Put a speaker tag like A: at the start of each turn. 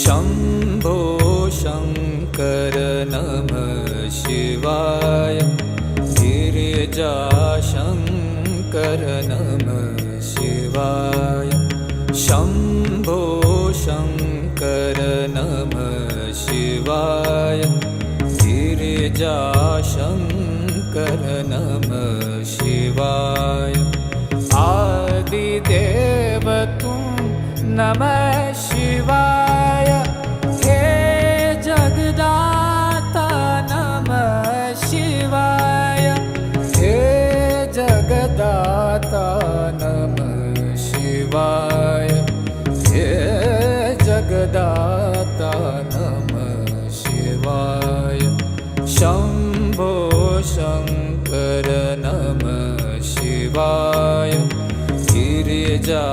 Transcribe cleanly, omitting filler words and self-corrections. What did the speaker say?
A: शम्भो शङ्कर नमः शिवाय गिरिजाशङ्कर नमः शिवाय शम्भो शङ्कर नमः शिवाय गिरिजाशङ्कर नमः शिवाय आदिदेव तुम नमः शिवाय हे जगदाता नमः शिवाय हे जगदाता नमः शिवाय हे जगदाता नमः शिवाय शम्भो शङ्कर नमः शिवाय गिरिजा